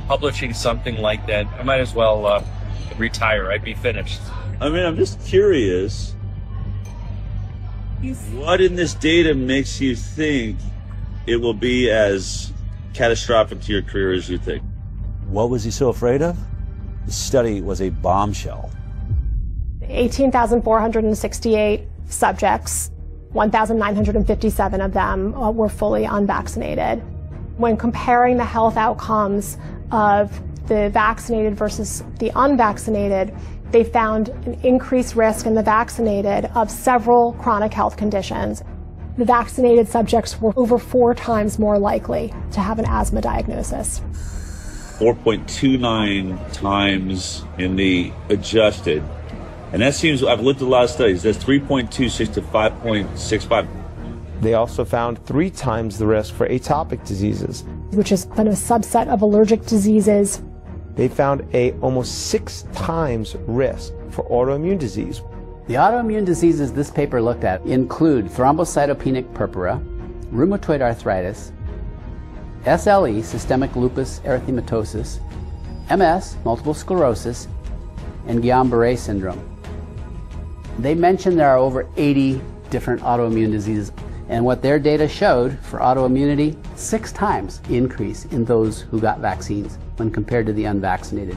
publishing something like that, I might as well retire. I'd be finished. I mean, I'm just curious. What in this data makes you think it will be as catastrophic to your career as you think? What was he so afraid of? The study was a bombshell. 18,468 subjects, 1,957 of them were fully unvaccinated. When comparing the health outcomes of the vaccinated versus the unvaccinated, they found an increased risk in the vaccinated of several chronic health conditions. The vaccinated subjects were over 4 times more likely to have an asthma diagnosis. 4.29 times in the adjusted. And that seems, I've looked at a lot of studies, that's 3.26 to 5.65. They also found 3 times the risk for atopic diseases, which is kind of a subset of allergic diseases. They found almost 6 times risk for autoimmune disease. The autoimmune diseases this paper looked at include thrombocytopenic purpura, rheumatoid arthritis, SLE, systemic lupus erythematosus, MS, multiple sclerosis, and Guillain-Barré syndrome. They mentioned there are over 80 different autoimmune diseases, and what their data showed for autoimmunity, 6 times increase in those who got vaccines when compared to the unvaccinated.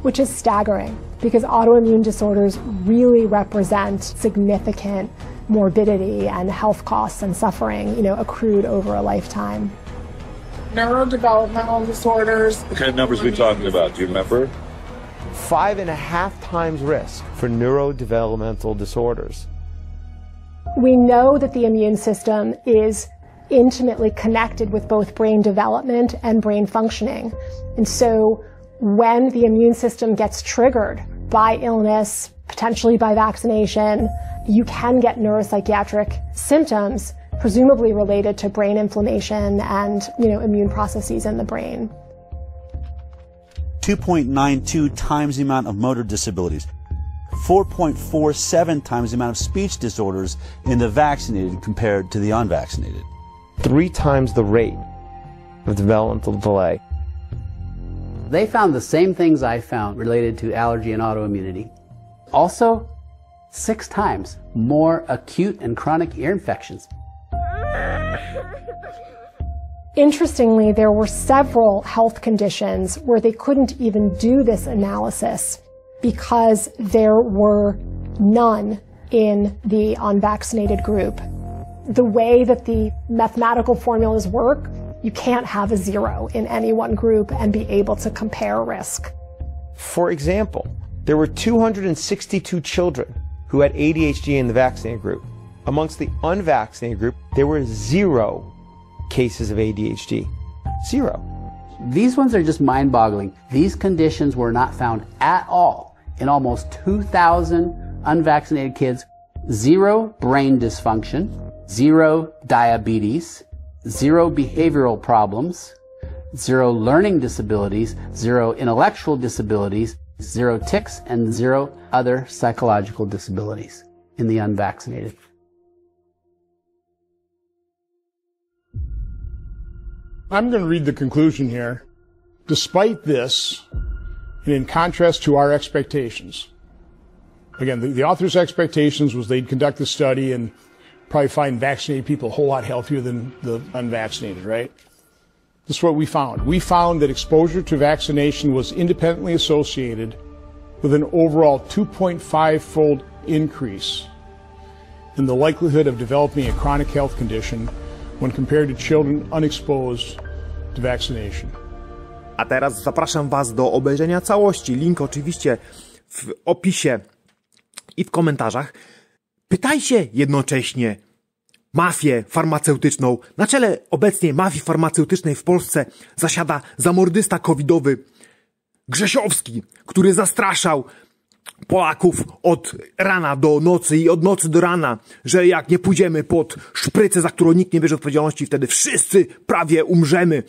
Which is staggering, because autoimmune disorders really represent significant morbidity and health costs and suffering, accrued over a lifetime. Neurodevelopmental disorders. What kind of numbers are we talking about? Do you remember? 5.5 times risk for neurodevelopmental disorders. We know that the immune system is intimately connected with both brain development and brain functioning. And so when the immune system gets triggered by illness, potentially by vaccination, you can get neuropsychiatric symptoms, presumably related to brain inflammation and, immune processes in the brain. 2.92 times the amount of motor disabilities. 4.47 times the amount of speech disorders in the vaccinated compared to the unvaccinated. 3 times the rate of developmental delay. They found the same things I found related to allergy and autoimmunity. Also, 6 times more acute and chronic ear infections. Interestingly, there were several health conditions where they couldn't even do this analysis because there were none in the unvaccinated group. The way that the mathematical formulas work, you can't have a 0 in any one group and be able to compare risk. For example, there were 262 children who had ADHD in the vaccinated group. Amongst the unvaccinated group, there were 0 cases of ADHD. 0. These ones are just mind-boggling. These conditions were not found at all in almost 2,000 unvaccinated kids. 0 brain dysfunction, 0 diabetes, 0 behavioral problems, 0 learning disabilities, 0 intellectual disabilities, 0 tics, and 0 other psychological disabilities in the unvaccinated. I'm going to read the conclusion here. Despite this, and in contrast to our expectations, again, the author's expectations was they'd conduct the study and probably find vaccinated people a whole lot healthier than the unvaccinated, right? This is what we found. We found that exposure to vaccination was independently associated with an overall 2.5-fold increase in the likelihood of developing a chronic health condition when compared to children unexposed to vaccination. A teraz zapraszam Was do obejrzenia całości. Link oczywiście w opisie i w komentarzach. Pytajcie jednocześnie mafię farmaceutyczną. Na czele obecnie mafii farmaceutycznej w Polsce zasiada zamordysta covidowy Grzesiowski, który zastraszał Polaków od rana do nocy i od nocy do rana, że jak nie pójdziemy pod szprycę, za którą nikt nie bierze odpowiedzialności, wtedy wszyscy prawie umrzemy.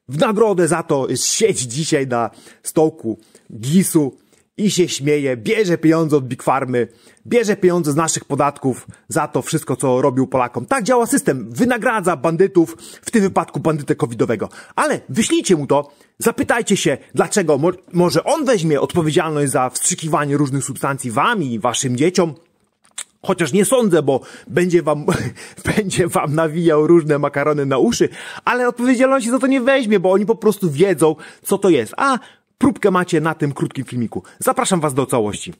W nagrodę za to jest sieć dzisiaj na stołku GIS-u i się śmieje, bierze pieniądze od Big Farmy, bierze pieniądze z naszych podatków za to wszystko, co robił Polakom. Tak działa system. Wynagradza bandytów, w tym wypadku bandytę covidowego. Ale wyślijcie mu to, zapytajcie się, dlaczego. Może on weźmie odpowiedzialność za wstrzykiwanie różnych substancji wam i waszym dzieciom. Chociaż nie sądzę, bo będzie wam nawijał różne makarony na uszy, ale odpowiedzialności za to nie weźmie, bo oni po prostu wiedzą, co to jest. A próbkę macie na tym krótkim filmiku. Zapraszam was do całości.